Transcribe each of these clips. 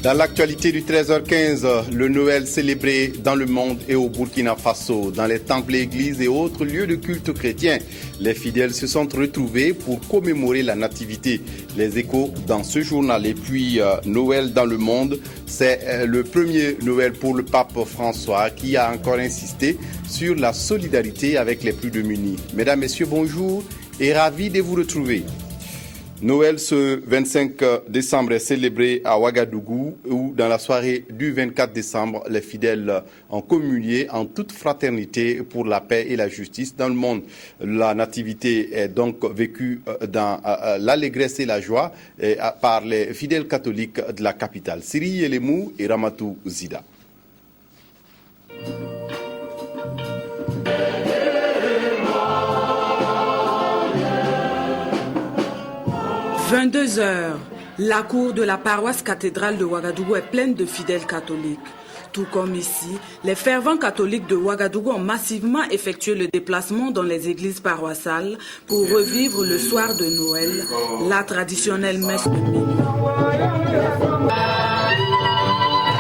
Dans l'actualité du 13h15, le Noël célébré dans le monde et au Burkina Faso, dans les temples, églises et autres lieux de culte chrétien. Les fidèles se sont retrouvés pour commémorer la nativité. Les échos dans ce journal. Et puis Noël dans le monde, c'est le premier Noël pour le pape François qui a encore insisté sur la solidarité avec les plus démunis. Mesdames, Messieurs, bonjour et ravi de vous retrouver. Noël ce 25 décembre est célébré à Ouagadougou où dans la soirée du 24 décembre, les fidèles ont communié en toute fraternité pour la paix et la justice dans le monde. La nativité est donc vécue dans l'allégresse et la joie par les fidèles catholiques de la capitale. Siri Yelemou et Ramatou Zida. 22 heures, la cour de la paroisse cathédrale de Ouagadougou est pleine de fidèles catholiques. Tout comme ici, les fervents catholiques de Ouagadougou ont massivement effectué le déplacement dans les églises paroissiales pour revivre le soir de Noël, la traditionnelle messe de minuit.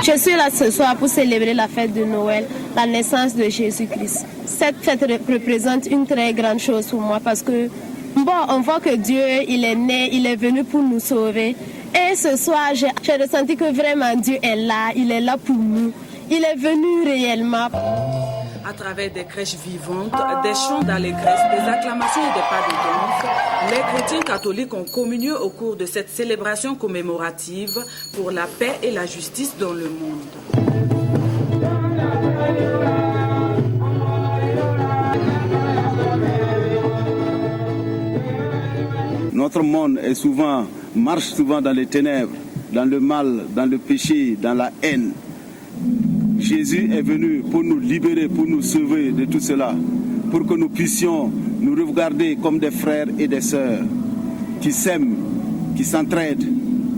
Je suis là ce soir pour célébrer la fête de Noël, la naissance de Jésus-Christ. Cette fête représente une très grande chose pour moi parce que on voit que Dieu, il est né, il est venu pour nous sauver. Et ce soir, j'ai ressenti que vraiment Dieu est là, il est là pour nous. Il est venu réellement. À travers des crèches vivantes, des chants d'allégresse, des acclamations et des pas de danse, les chrétiens catholiques ont communié au cours de cette célébration commémorative pour la paix et la justice dans le monde. Notre monde marche souvent dans les ténèbres, dans le mal, dans le péché, dans la haine. Jésus est venu pour nous libérer, pour nous sauver de tout cela, pour que nous puissions nous regarder comme des frères et des sœurs qui s'aiment, qui s'entraident,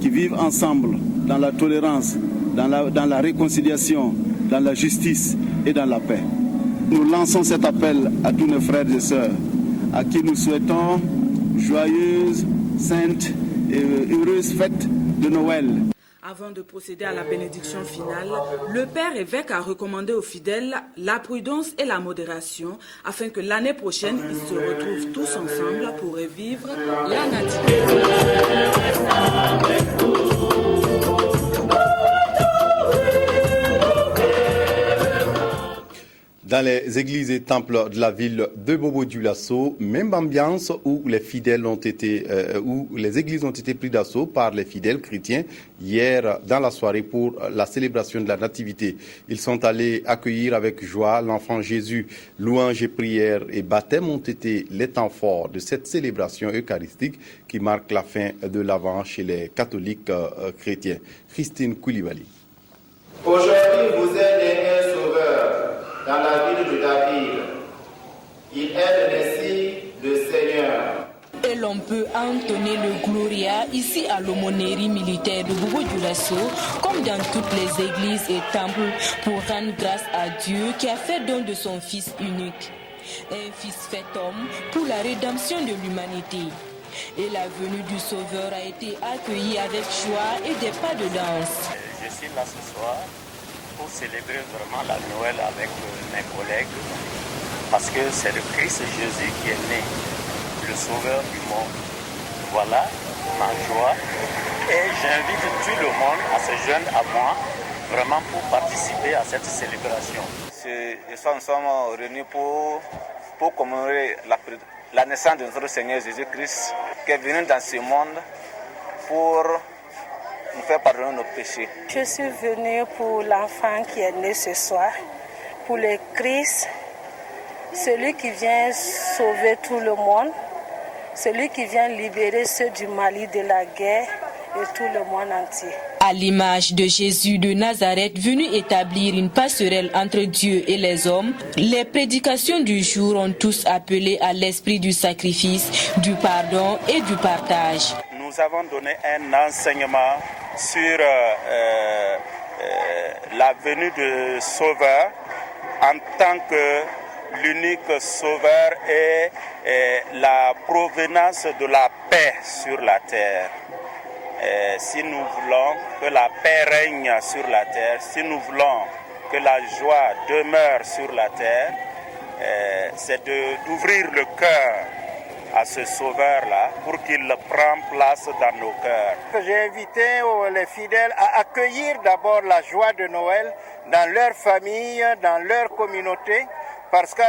qui vivent ensemble dans la tolérance, dans la réconciliation, dans la justice et dans la paix. Nous lançons cet appel à tous nos frères et sœurs, à qui nous souhaitons joyeuse, sainte et heureuse fête de Noël. Avant de procéder à la bénédiction finale, le Père évêque a recommandé aux fidèles la prudence et la modération afin que l'année prochaine, ils se retrouvent tous ensemble pour revivre la nativité. Dans les églises et temples de la ville de Bobo-Dioulasso, même ambiance où les églises ont été prises d'assaut par les fidèles chrétiens hier dans la soirée pour la célébration de la Nativité. Ils sont allés accueillir avec joie l'enfant Jésus. Louanges et prières et baptêmes ont été les temps forts de cette célébration eucharistique qui marque la fin de l'Avent chez les catholiques chrétiens. Christine Koulibaly. Aujourd'hui, vous êtes né un sauveur dans la ville de David. Il est le Messie, le Seigneur. Et l'on peut entonner le Gloria ici à l'aumônerie militaire de Bobo-Dioulasso, comme dans toutes les églises et temples, pour rendre grâce à Dieu qui a fait don de son Fils unique. Un Fils fait homme pour la rédemption de l'humanité. Et la venue du Sauveur a été accueillie avec joie et des pas de danse. Je suis là ce soir pour célébrer vraiment la Noël avec mes collègues, parce que c'est le Christ Jésus qui est né, le Sauveur du monde. Voilà ma joie et j'invite tout le monde à se joindre à moi vraiment pour participer à cette célébration. Nous sommes réunis pour commémorer la naissance de notre Seigneur Jésus-Christ qui est venu dans ce monde pour nous faire pardonner nos péchés. Je suis venue pour l'enfant qui est né ce soir, pour le Christ celui qui vient sauver tout le monde, celui qui vient libérer ceux du Mali de la guerre et tout le monde entier. À l'image de Jésus de Nazareth venu établir une passerelle entre Dieu et les hommes, les prédications du jour ont tous appelé à l'esprit du sacrifice, du pardon et du partage. Nous avons donné un enseignement sur la venue du Sauveur en tant que l'unique Sauveur et la provenance de la paix sur la terre. Si nous voulons que la paix règne sur la terre, si nous voulons que la joie demeure sur la terre, c'est d'ouvrir le cœur à ce Sauveur-là pour qu'il prenne place dans nos cœurs. J'ai invité les fidèles à accueillir d'abord la joie de Noël dans leur famille, dans leur communauté, parce que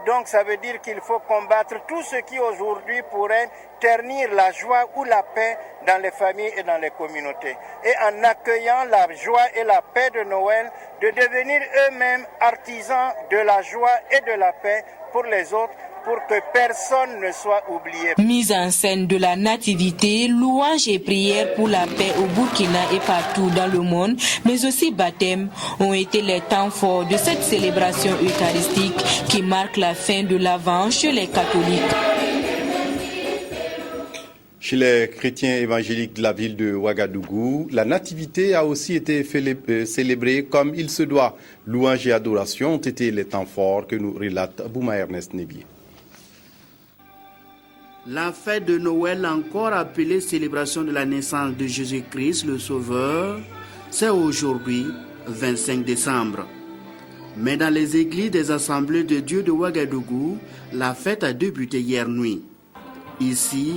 donc ça veut dire qu'il faut combattre tout ce qui aujourd'hui pourrait ternir la joie ou la paix dans les familles et dans les communautés. Et en accueillant la joie et la paix de Noël, de devenir eux-mêmes artisans de la joie et de la paix pour les autres, pour que personne ne soit oublié. Mise en scène de la nativité, louanges et prières pour la paix au Burkina et partout dans le monde, mais aussi baptême, ont été les temps forts de cette célébration eucharistique qui marque la fin de l'Avent chez les catholiques. Chez les chrétiens évangéliques de la ville de Ouagadougou, la nativité a aussi été célébrée comme il se doit. Louanges et adorations ont été les temps forts que nous relate Bouma Ernest Nebi. La fête de Noël, encore appelée célébration de la naissance de Jésus-Christ, le Sauveur, c'est aujourd'hui, 25 décembre. Mais dans les églises des Assemblées de Dieu de Ouagadougou, la fête a débuté hier nuit. Ici,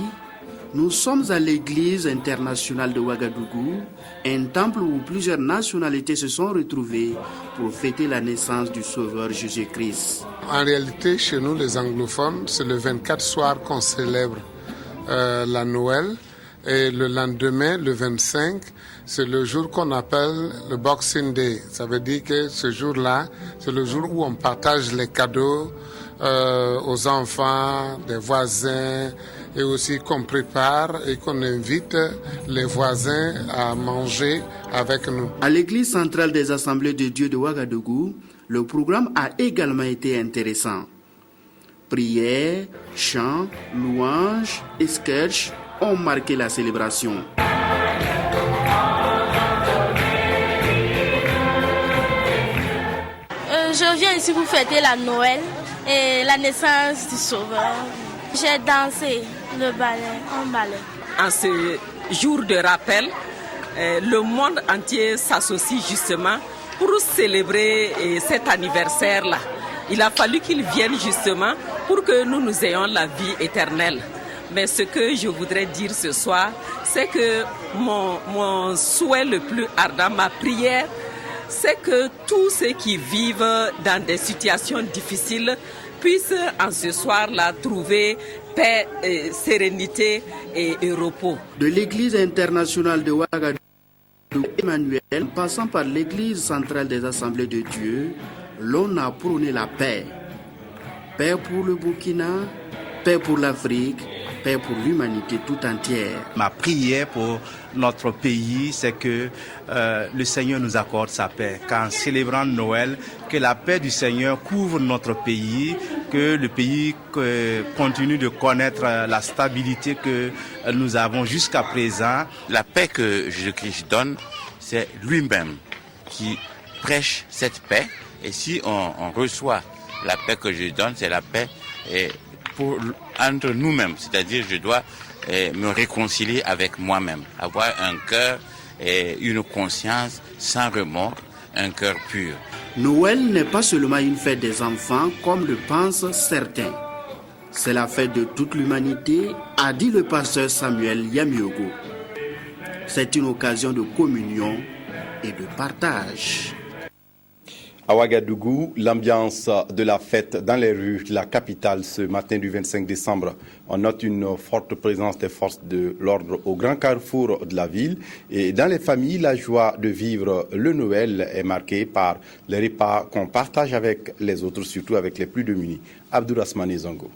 nous sommes à l'église internationale de Ouagadougou, un temple où plusieurs nationalités se sont retrouvées pour fêter la naissance du Sauveur Jésus-Christ. En réalité, chez nous, les anglophones, c'est le 24 soir qu'on célèbre la Noël. Et le lendemain, le 25, c'est le jour qu'on appelle le Boxing Day. Ça veut dire que ce jour-là, c'est le jour où on partage les cadeaux aux enfants, des voisins, et aussi qu'on prépare et qu'on invite les voisins à manger avec nous. À l'église centrale des Assemblées de Dieu de Ouagadougou, le programme a également été intéressant. Prières, chants, louanges et sketchs ont marqué la célébration. Je viens ici pour fêter la Noël et la naissance du Sauveur. J'ai dansé le ballet, un ballet. En ce jour de rappel, le monde entier s'associe justement pour célébrer cet anniversaire-là. Il a fallu qu'il vienne justement pour que nous ayons la vie éternelle. Mais ce que je voudrais dire ce soir, c'est que mon souhait le plus ardent, ma prière, c'est que tous ceux qui vivent dans des situations difficiles puissent en ce soir-là trouver paix, sérénité et repos. De l'église internationale de Ouagadougou, Emmanuel, passant par l'église centrale des Assemblées de Dieu, l'on a prôné la paix. Paix pour le Burkina, paix pour l'Afrique, paix pour l'humanité tout entière. Ma prière pour notre pays, c'est que le Seigneur nous accorde sa paix. Qu'en célébrant Noël, que la paix du Seigneur couvre notre pays, que le pays continue de connaître la stabilité que nous avons jusqu'à présent. La paix que Jésus-Christ donne, c'est lui-même qui prêche cette paix. Et si on reçoit la paix que je donne, c'est la paix entre nous-mêmes. C'est-à-dire, je dois me réconcilier avec moi-même, avoir un cœur et une conscience sans remords, un cœur pur. Noël n'est pas seulement une fête des enfants comme le pensent certains. C'est la fête de toute l'humanité, a dit le pasteur Samuel Yamiogo. C'est une occasion de communion et de partage. À Ouagadougou, l'ambiance de la fête dans les rues de la capitale ce matin du 25 décembre. On note une forte présence des forces de l'ordre au grand carrefour de la ville. Et dans les familles, la joie de vivre le Noël est marquée par les repas qu'on partage avec les autres, surtout avec les plus démunis. Abdourahmane Zongo.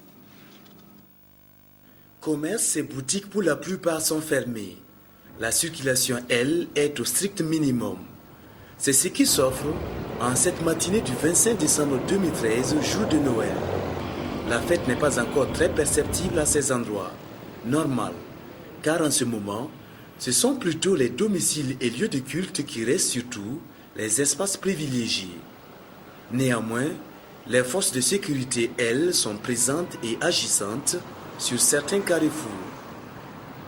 Commerces et boutiques pour la plupart sont fermés. La circulation, elle, est au strict minimum. C'est ce qui s'offre en cette matinée du 25 décembre 2013, jour de Noël. La fête n'est pas encore très perceptible à ces endroits. Normal, car en ce moment, ce sont plutôt les domiciles et lieux de culte qui restent surtout les espaces privilégiés. Néanmoins, les forces de sécurité, elles, sont présentes et agissantes sur certains carrefours.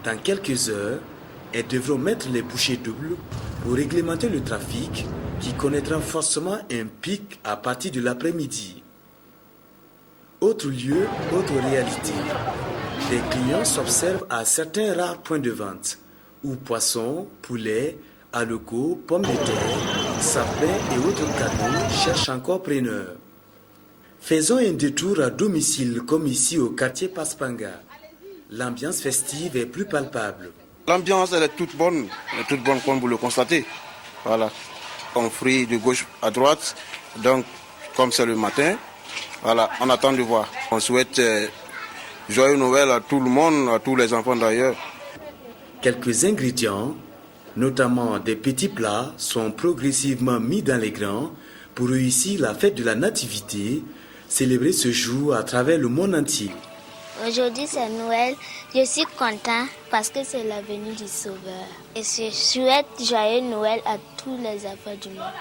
Dans quelques heures, elles devront mettre les bouchées doubles pour réglementer le trafic qui connaîtra forcément un pic à partir de l'après-midi. Autre lieu, autre réalité. Les clients s'observent à certains rares points de vente où poissons, poulets, haricots, pommes de terre, sapins et autres cadeaux cherchent encore preneurs. Faisons un détour à domicile comme ici au quartier Paspanga. L'ambiance festive est plus palpable. L'ambiance, elle est toute bonne comme vous le constatez. Voilà, on frit de gauche à droite, donc comme c'est le matin, voilà, on attend de voir. On souhaite joyeux Noël à tout le monde, à tous les enfants d'ailleurs. Quelques ingrédients, notamment des petits plats, sont progressivement mis dans les grands pour réussir la fête de la Nativité, célébrée ce jour à travers le monde entier. Aujourd'hui c'est Noël, je suis content parce que c'est la venue du Sauveur. Et je souhaite joyeux Noël à tous les enfants du monde.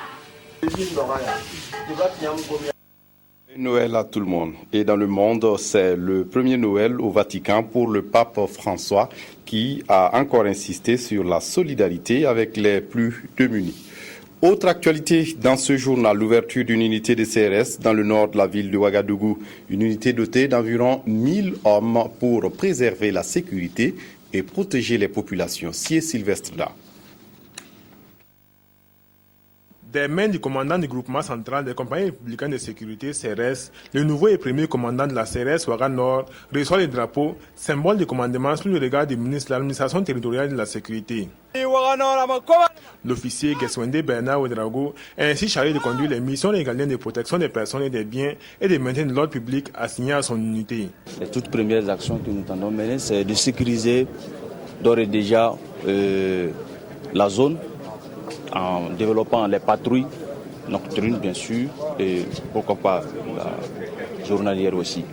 Noël à tout le monde. Et dans le monde, c'est le premier Noël au Vatican pour le pape François qui a encore insisté sur la solidarité avec les plus démunis. Autre actualité dans ce journal, l'ouverture d'une unité de CRS dans le nord de la ville de Ouagadougou. Une unité dotée d'environ 1000 hommes pour préserver la sécurité et protéger les populations. Sié Sylvestre Da. Des mains du commandant du groupement central des compagnies républicaines de sécurité CRS, le nouveau et premier commandant de la CRS Ouaga Nord reçoit le drapeau, symbole de commandement sous le regard du ministre de l'administration territoriale de la sécurité. L'officier Geswende Bernard Ouedraogo est ainsi chargé de conduire les missions régaliennes de protection des personnes et des biens et de maintien de l'ordre public assignées à son unité. Les toutes premières actions que nous tentons mener, c'est de sécuriser d'ores et déjà la zone, en développant les patrouilles nocturnes bien sûr et pourquoi pas la journalière aussi.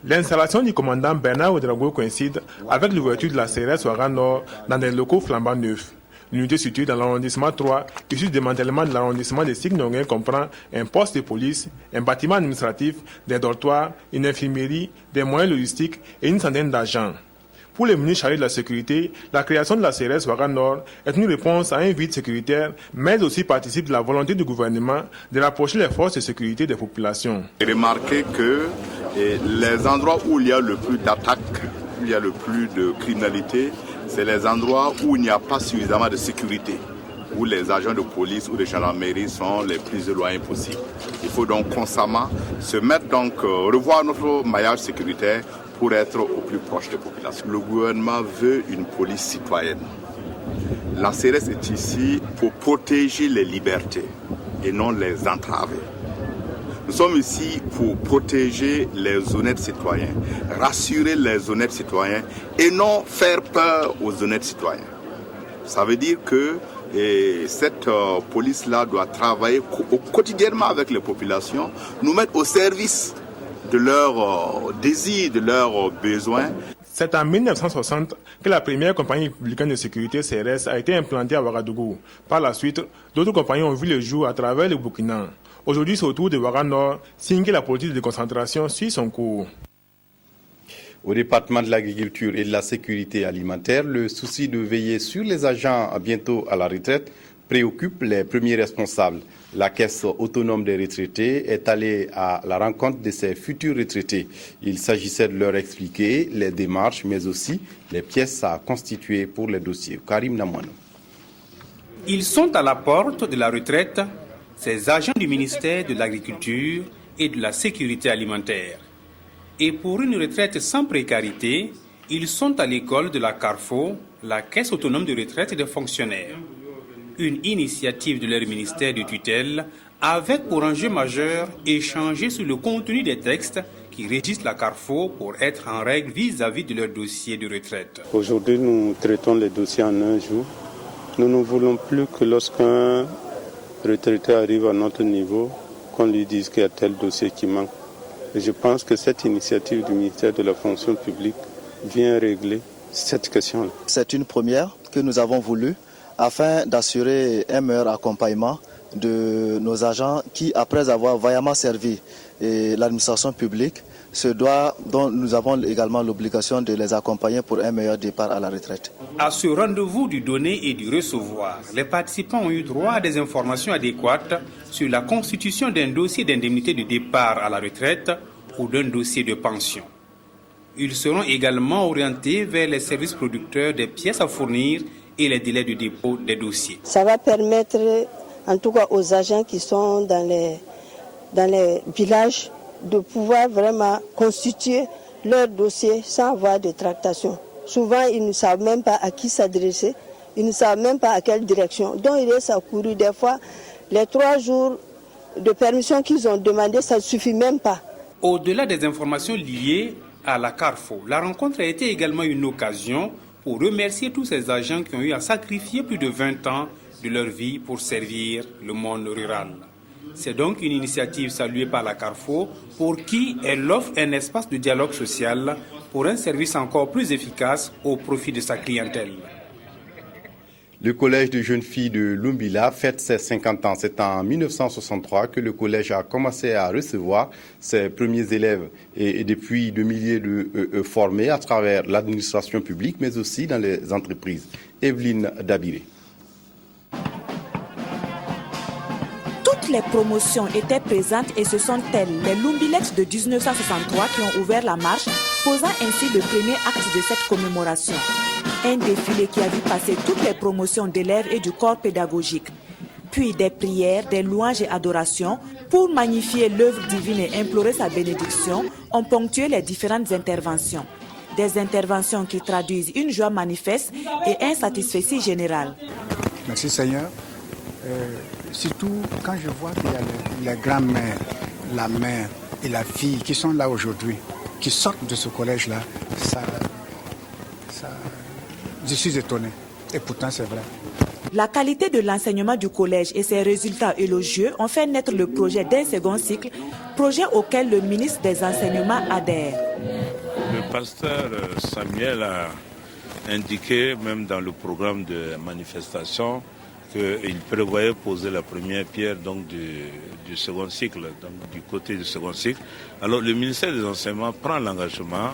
L'installation du commandant Bernard Ouedraogo coïncide avec l'ouverture de la CRS Ouaga Nord dans des locaux flambant neufs. L'unité située dans l'arrondissement 3, issue du démantèlement de l'arrondissement de Signonguin, comprend un poste de police, un bâtiment administratif, des dortoirs, une infirmerie, des moyens logistiques et une centaine d'agents. Pour les ministres chargés de la sécurité, la création de la CRS Ouaga Nord est une réponse à un vide sécuritaire, mais aussi participe de la volonté du gouvernement de rapprocher les forces de sécurité des populations. Remarquez que les endroits où il y a le plus d'attaques, où il y a le plus de criminalité, c'est les endroits où il n'y a pas suffisamment de sécurité, où les agents de police ou de gendarmerie sont les plus éloignés possibles. Il faut donc constamment se mettre, revoir notre maillage sécuritaire pour être au plus proche des populations. Le gouvernement veut une police citoyenne. La CRS est ici pour protéger les libertés et non les entraver. Nous sommes ici pour protéger les honnêtes citoyens, rassurer les honnêtes citoyens et non faire peur aux honnêtes citoyens. Ça veut dire que cette police-là doit travailler quotidiennement avec les populations, nous mettre au service de leurs désirs, de leurs besoins. C'est en 1960 que la première compagnie républicaine de sécurité CRS a été implantée à Ouagadougou. Par la suite, d'autres compagnies ont vu le jour à travers le Burkina. Aujourd'hui, c'est au tour de Ouaga Nord, signe que la politique de déconcentration suit son cours. Au département de l'agriculture et de la sécurité alimentaire, le souci de veiller sur les agents bientôt à la retraite préoccupe les premiers responsables. La caisse autonome des retraités est allée à la rencontre de ces futurs retraités. Il s'agissait de leur expliquer les démarches, mais aussi les pièces à constituer pour les dossiers. Karim Namouano. Ils sont à la porte de la retraite ces agents du ministère de l'Agriculture et de la Sécurité alimentaire. Et pour une retraite sans précarité, ils sont à l'école de la CARFO, la Caisse autonome de retraite des fonctionnaires. Une initiative de leur ministère de tutelle avec pour enjeu majeur échanger sur le contenu des textes qui régissent la CARFO pour être en règle vis-à-vis de leur dossier de retraite. Aujourd'hui, nous traitons les dossiers en un jour. Nous ne voulons plus que lorsqu'un retraité arrive à notre niveau, qu'on lui dise qu'il y a tel dossier qui manque. Et je pense que cette initiative du ministère de la fonction publique vient régler cette question-là. C'est une première que nous avons voulu afin d'assurer un meilleur accompagnement de nos agents qui, après avoir vaillamment servi l'administration publique, dont nous avons également l'obligation de les accompagner pour un meilleur départ à la retraite. À ce rendez-vous du donner et du recevoir, les participants ont eu droit à des informations adéquates sur la constitution d'un dossier d'indemnité de départ à la retraite ou d'un dossier de pension. Ils seront également orientés vers les services producteurs des pièces à fournir et les délais de dépôt des dossiers. Ça va permettre, en tout cas aux agents qui sont dans les villages, de pouvoir vraiment constituer leur dossier sans avoir de tractation. Souvent, ils ne savent même pas à qui s'adresser, ils ne savent même pas à quelle direction. Donc, il est accouru des fois, les 3 jours de permission qu'ils ont demandé, ça ne suffit même pas. Au-delà des informations liées à la CARFO, la rencontre a été également une occasion pour remercier tous ces agents qui ont eu à sacrifier plus de 20 ans de leur vie pour servir le monde rural. C'est donc une initiative saluée par la CARFO pour qui elle offre un espace de dialogue social pour un service encore plus efficace au profit de sa clientèle. Le collège de jeunes filles de Lumbila fête ses 50 ans. C'est en 1963 que le collège a commencé à recevoir ses premiers élèves et depuis des milliers de formés à travers l'administration publique mais aussi dans les entreprises. Evelyne Dabiré. Toutes les promotions étaient présentes et ce sont elles, les Lumbilex de 1963, qui ont ouvert la marche, posant ainsi le premier acte de cette commémoration. Un défilé qui a vu passer toutes les promotions d'élèves et du corps pédagogique. Puis des prières, des louanges et adorations pour magnifier l'œuvre divine et implorer sa bénédiction ont ponctué les différentes interventions. Des interventions qui traduisent une joie manifeste et un satisfecit général. Merci Seigneur. Surtout quand je vois qu'il y a les grands-mères, la mère et la fille qui sont là aujourd'hui, qui sortent de ce collège-là, je suis étonné. Et pourtant, c'est vrai. La qualité de l'enseignement du collège et ses résultats élogieux ont fait naître le projet d'un second cycle, projet auquel le ministre des Enseignements adhère. Le pasteur Samuel a indiqué, même dans le programme de manifestation, qu'il prévoyait poser la première pierre donc, du second cycle, donc, du côté du second cycle. Alors le ministère des Enseignements prend l'engagement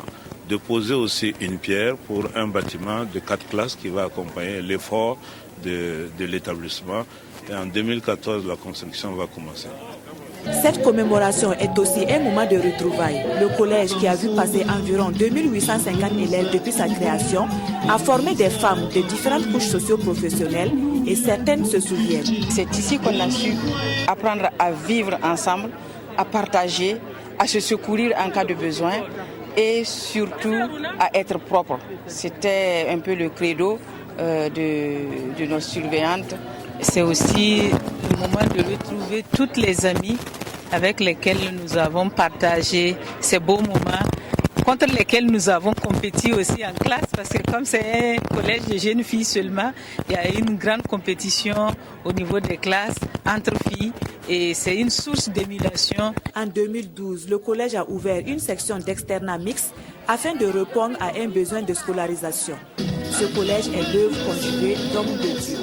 de poser aussi une pierre pour un bâtiment de 4 classes qui va accompagner l'effort de l'établissement. Et en 2014, la construction va commencer. Cette commémoration est aussi un moment de retrouvailles. Le collège, qui a vu passer environ 2850 élèves depuis sa création, a formé des femmes de différentes couches socio-professionnelles et certaines se souviennent. C'est ici qu'on a su apprendre à vivre ensemble, à partager, à se secourir en cas de besoin et surtout à être propre. C'était un peu le credo de nos surveillantes. C'est aussi le moment de retrouver toutes les amies avec lesquelles nous avons partagé ces beaux moments, contre lesquels nous avons compéti aussi en classe, parce que comme c'est un collège de jeunes filles seulement, il y a une grande compétition au niveau des classes entre filles et c'est une source d'émulation. En 2012, le collège a ouvert une section d'externat mixte afin de répondre à un besoin de scolarisation. Ce collège est l'œuvre conjuguée d'hommes de Dieu.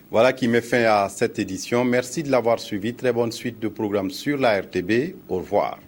Voilà qui met fin à cette édition. Merci de l'avoir suivi. Très bonne suite de programmes sur la RTB. Au revoir.